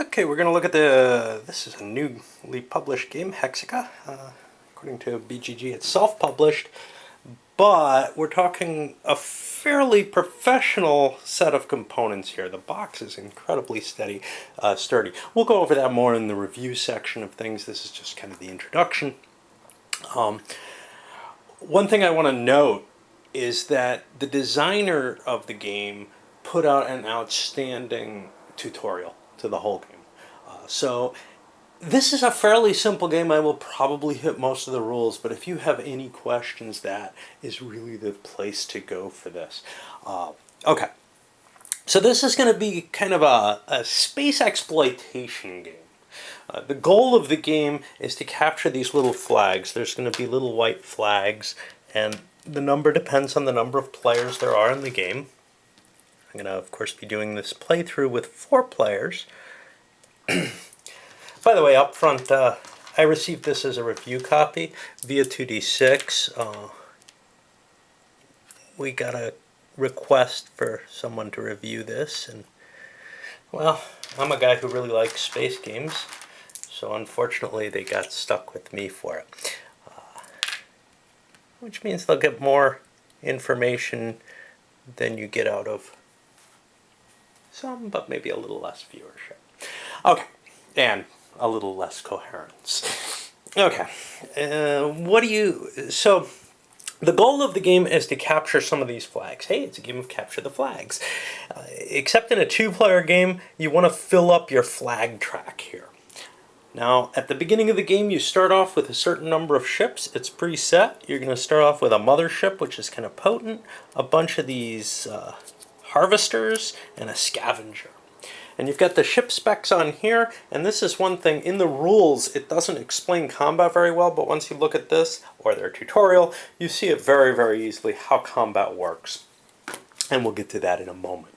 Okay, we're going to look at this is a newly published game, Hexica. According to BGG, it's self-published, but we're talking a fairly professional set of components here. The box is incredibly sturdy. We'll go over that more in the review section of things. This is just kind of the introduction. One thing I want to note is that the designer of the game put out an outstanding tutorial to the whole game. So this is a fairly simple game. I will probably hit most of the rules, but if you have any questions, that is really the place to go for this. Okay, so this is going to be kind of a space exploitation game. The goal of the game is to capture these little flags. There's going to be little white flags, and the number depends on the number of players there are in the game. I'm going to, of course, be doing this playthrough with 4 players. By the way, up front, I received this as a review copy via 2D6. We got a request for someone to review this, and, well, I'm a guy who really likes space games, so unfortunately they got stuck with me for it. Which means they'll get more information than you get out of some, but maybe a little less viewership. Okay, and a little less coherence. Okay, so the goal of the game is to capture some of these flags. Hey, it's a game of capture the flags. Except in a 2-player game, you want to fill up your flag track here. Now, at the beginning of the game, you start off with a certain number of ships. It's preset. You're going to start off with a mothership, which is kind of potent, a bunch of these harvesters, and a scavenger. And you've got the ship specs on here, and this is one thing. In the rules, it doesn't explain combat very well, but once you look at this, or their tutorial, you see it very, very easily how combat works. And we'll get to that in a moment.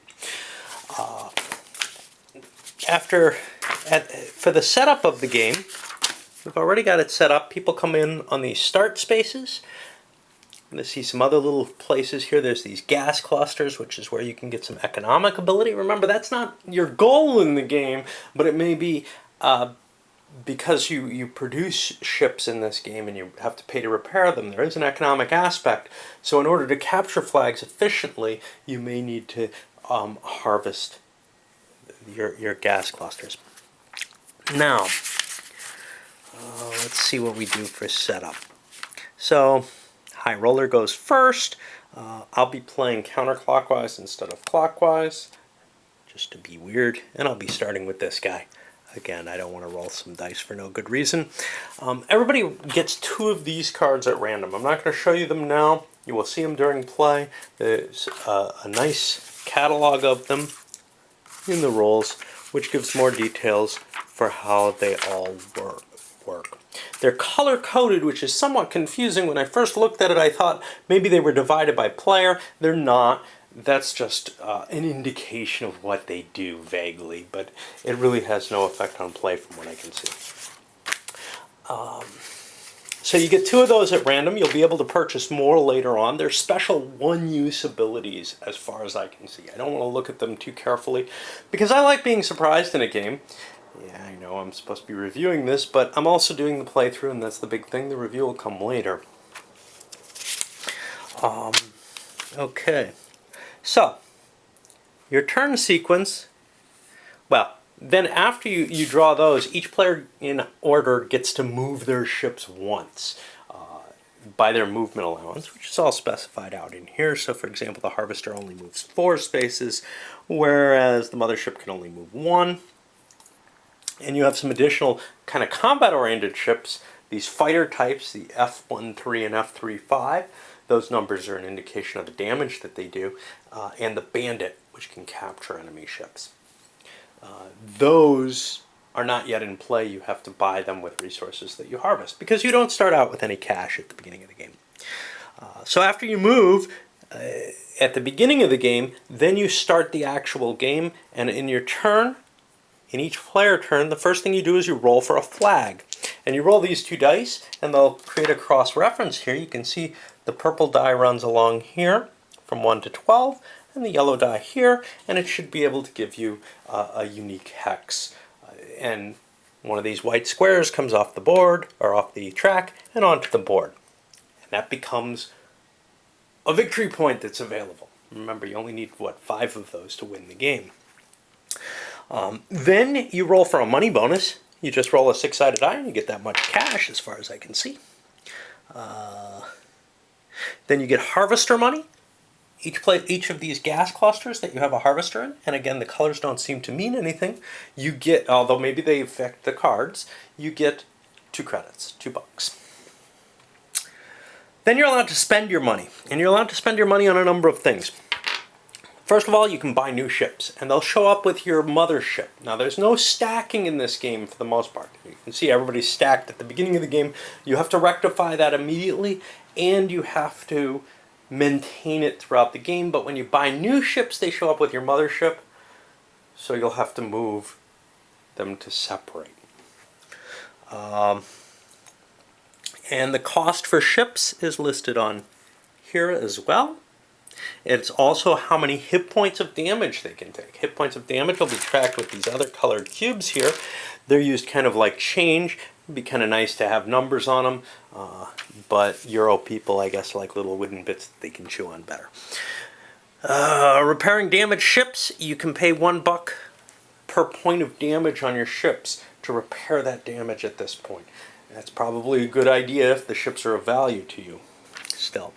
For the setup of the game, we've already got it set up. People come in on these start spaces. I'm going to see some other little places here. There's these gas clusters, which is where you can get some economic ability. Remember, that's not your goal in the game, but it may be because you produce ships in this game and you have to pay to repair them. There is an economic aspect. So in order to capture flags efficiently, you may need to harvest your gas clusters. Now, let's see what we do for setup. So, high roller goes first. I'll be playing counterclockwise instead of clockwise, just to be weird, and I'll be starting with this guy. Again, I don't want to roll some dice for no good reason. Everybody gets 2 of these cards at random. I'm not going to show you them now. You will see them during play. There's a nice catalog of them in the rules, which gives more details for how they all work. They're color-coded, which is somewhat confusing. When I first looked at it, I thought maybe they were divided by player. They're not. That's just an indication of what they do vaguely, but it really has no effect on play from what I can see. So you get 2 of those at random. You'll be able to purchase more later on. They're special one-use abilities as far as I can see. I don't want to look at them too carefully because I like being surprised in a game. Yeah, I know I'm supposed to be reviewing this, but I'm also doing the playthrough, and that's the big thing. The review will come later. Okay. So, your turn sequence, well, then after you draw those, each player in order gets to move their ships once by their movement allowance, which is all specified out in here. So, for example, the harvester only moves 4 spaces, whereas the mothership can only move 1. And you have some additional kind of combat-oriented ships, these fighter types, the F-13 and F-35. Those numbers are an indication of the damage that they do. And the bandit, which can capture enemy ships. Those are not yet in play. You have to buy them with resources that you harvest, because you don't start out with any cash at the beginning of the game. So after you move, at the beginning of the game, then you start the actual game, and in your turn, in each player turn, the first thing you do is you roll for a flag. And you roll these 2 dice, and they'll create a cross-reference here. You can see the purple die runs along here from 1 to 12, and the yellow die here, and it should be able to give you a unique hex. and one of these white squares comes off the board, or off the track, and onto the board. And that becomes a victory point that's available. Remember, you only need, what, 5 of those to win the game. Then you roll for a money bonus. You just roll a 6-sided die and you get that much cash as far as I can see. Then you get harvester money. Each of these gas clusters that you have a harvester in, and again the colors don't seem to mean anything, you get, although maybe they affect the cards, you get 2 credits, $2. Then you're allowed to spend your money, and you're allowed to spend your money on a number of things. First of all, you can buy new ships, and they'll show up with your mothership. Now, there's no stacking in this game for the most part. You can see everybody's stacked at the beginning of the game. You have to rectify that immediately, and you have to maintain it throughout the game. But when you buy new ships, they show up with your mothership, so you'll have to move them to separate. And the cost for ships is listed on here as well. It's also how many hit points of damage they can take. Hit points of damage will be tracked with these other colored cubes here. They're used kind of like change. It'd be kind of nice to have numbers on them, but Euro people, I guess, like little wooden bits that they can chew on better. Repairing damaged ships, you can pay $1 per point of damage on your ships to repair that damage at this point. That's probably a good idea if the ships are of value to you still.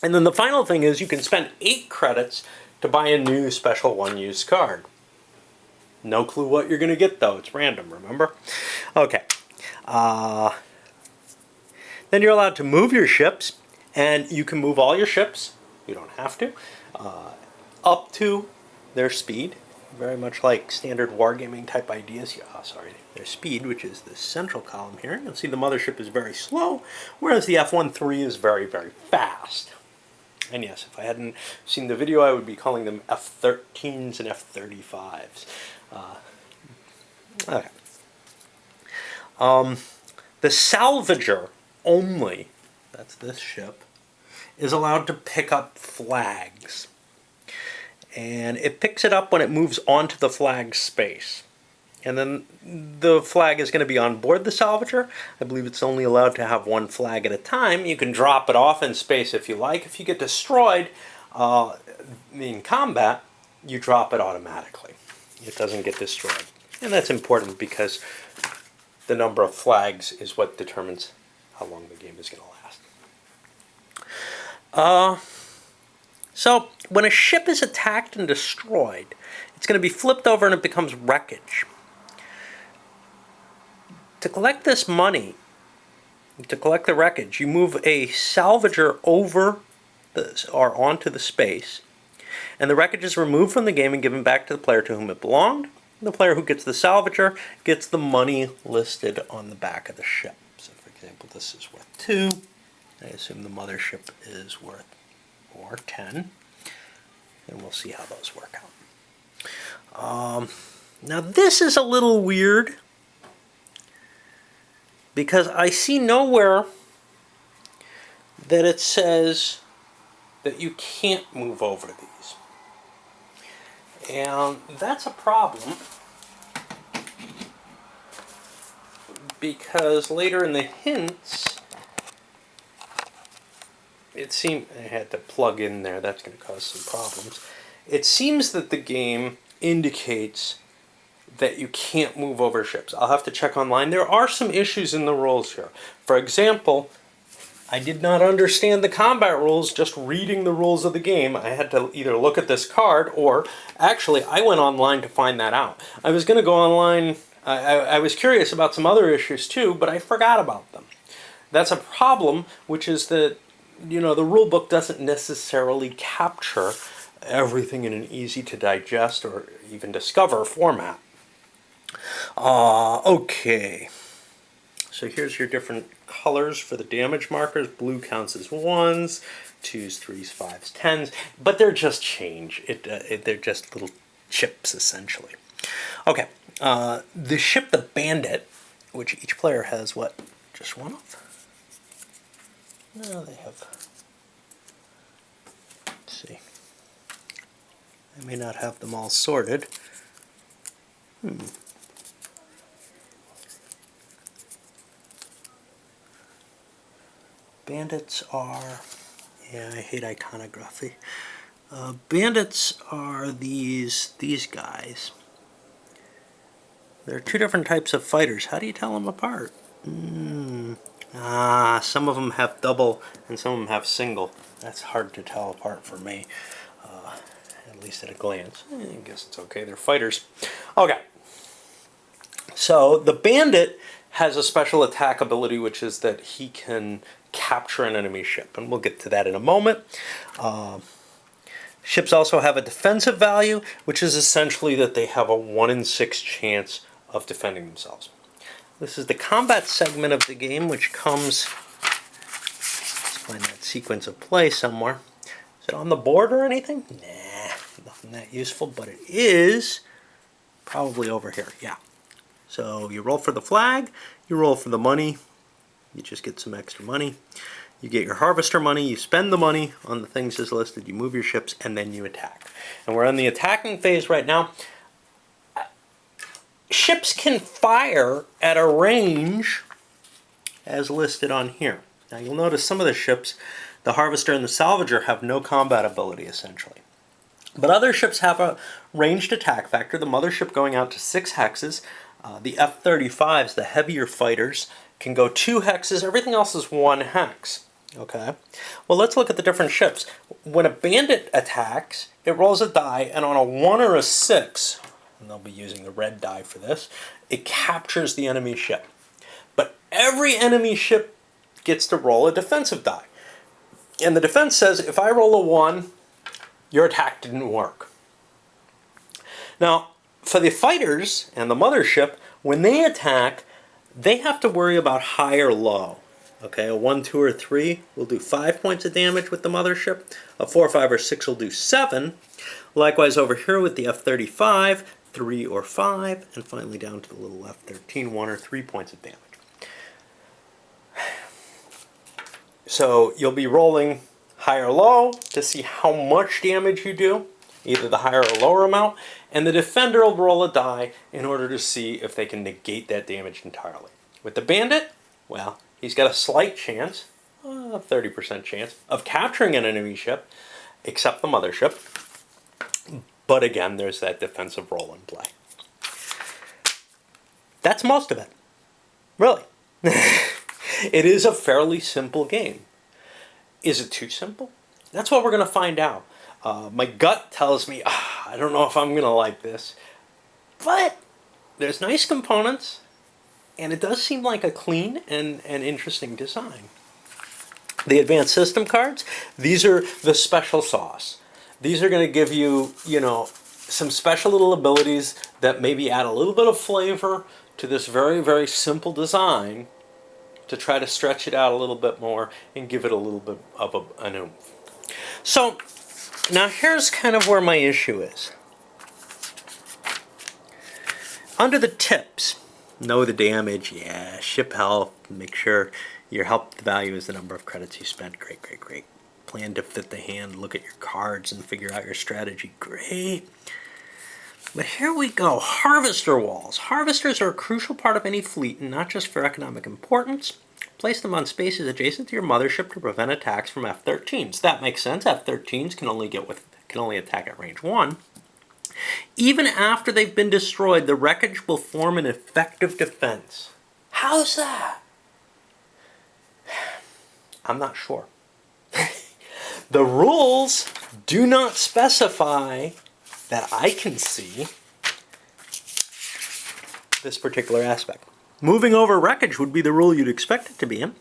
And then the final thing is you can spend 8 credits to buy a new special one-use card. No clue what you're going to get, though. It's random, remember? Okay. Then you're allowed to move your ships, and you can move all your ships. You don't have to. Up to their speed. Very much like standard wargaming type ideas. Their speed, which is the central column here. You'll see the mothership is very slow, whereas the F-13 is very, very fast. And yes, if I hadn't seen the video, I would be calling them F-13s and F-35s. Okay. The salvager only, that's this ship, is allowed to pick up flags. And it picks it up when it moves onto the flag space. And then the flag is going to be on board the salvager. I believe it's only allowed to have 1 flag at a time. You can drop it off in space if you like. If you get destroyed in combat, you drop it automatically. It doesn't get destroyed. And that's important because the number of flags is what determines how long the game is going to last. So when a ship is attacked and destroyed, it's going to be flipped over and it becomes wreckage. To collect this money, to collect the wreckage, you move a salvager over or onto the space, and the wreckage is removed from the game and given back to the player to whom it belonged. The player who gets the salvager gets the money listed on the back of the ship. So, for example, this is worth 2. I assume the mothership is worth 10. And we'll see how those work out. Now, this is a little weird, because I see nowhere that it says that you can't move over these. And that's a problem, because later in the hints, it seemed, I had to plug in there, that's going to cause some problems. It seems that the game indicates that you can't move over ships. I'll have to check online. There are some issues in the rules here. For example, I did not understand the combat rules just reading the rules of the game. I had to either look at this card or, actually, I went online to find that out. I was going to go online, I was curious about some other issues too, but I forgot about them. That's a problem, which is that, you know, the rule book doesn't necessarily capture everything in an easy to digest or even discover format. Okay. So here's your different colors for the damage markers. Blue counts as 1s, 2s, 3s, 5s, 10s, but they're just change. They're just little chips, essentially. Okay. The ship, the Bandit, which each player has, what, just 1 of? No, they have, let's see. I may not have them all sorted. Bandits are, yeah, I hate iconography. Bandits are these guys. There are two different types of fighters. How do you tell them apart? Some of them have double and some of them have single. That's hard to tell apart for me, at least at a glance. I guess it's okay. They're fighters. Okay. So the bandit has a special attack ability, which is that he can capture an enemy ship, and we'll get to that in a moment. Ships also have a defensive value, which is essentially that they have a 1 in 6 chance of defending themselves. This is the combat segment of the game, which comes, let's find that sequence of play somewhere. Is it on the board or anything? Nah, nothing that useful, but it is probably over here, yeah. So you roll for the flag, you roll for the money, you just get some extra money. You get your harvester money, you spend the money on the things as listed, you move your ships, and then you attack. And we're in the attacking phase right now. Ships can fire at a range as listed on here. Now you'll notice some of the ships, the harvester and the salvager, have no combat ability essentially. But other ships have a ranged attack factor, the mothership going out to 6 hexes. The F-35s, the heavier fighters, can go 2 hexes. Everything else is 1 hex. Okay, well, let's look at the different ships. When a bandit attacks, it rolls a die, and on a 1 or a 6, and they'll be using the red die for this, it captures the enemy ship. But every enemy ship gets to roll a defensive die. And the defense says, if I roll a 1, your attack didn't work. Now, for the fighters and the mothership, when they attack, they have to worry about high or low. Okay, a 1, 2, or 3 will do 5 points of damage with the mothership. A 4, 5, or 6 will do 7. Likewise over here with the F-35, 3 or 5. And finally down to the little F-13, 1 or 3 points of damage. So you'll be rolling high or low to see how much damage you do, either the higher or lower amount. And the defender will roll a die in order to see if they can negate that damage entirely. With the bandit, well, he's got a slight chance, a 30% chance, of capturing an enemy ship, except the mothership. But again, there's that defensive role in play. That's most of it. Really. It is a fairly simple game. Is it too simple? That's what we're going to find out. My gut tells me, I don't know if I'm going to like this. But there's nice components. And it does seem like a clean and interesting design. The advanced system cards, these are the special sauce. These are going to give you, some special little abilities that maybe add a little bit of flavor to this very, very simple design to try to stretch it out a little bit more and give it a little bit of an oomph. So, now here's kind of where my issue is. Under the tips, know the damage, yeah, ship health, make sure your health value is the number of credits you spent, great, great, great. Plan to fit the hand, look at your cards and figure out your strategy, great. But here we go, harvester walls. Harvesters are a crucial part of any fleet and not just for economic importance. Place them on spaces adjacent to your mothership to prevent attacks from F-13s. That makes sense, F-13s can only attack at range 1. Even after they've been destroyed, the wreckage will form an effective defense. How's that? I'm not sure. The rules do not specify that I can see this particular aspect. Moving over wreckage would be the rule you'd expect it to be in.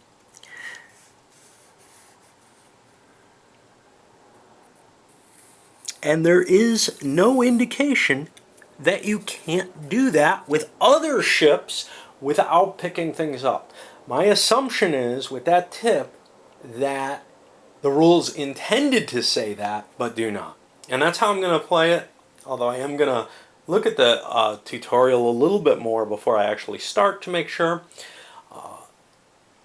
And there is no indication that you can't do that with other ships without picking things up. My assumption is, with that tip, that the rules intended to say that, but do not. And that's how I'm going to play it, although I am going to look at the tutorial a little bit more before I actually start to make sure.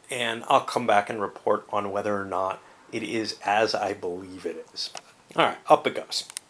And I'll come back and report on whether or not it is as I believe it is. All right, up it goes.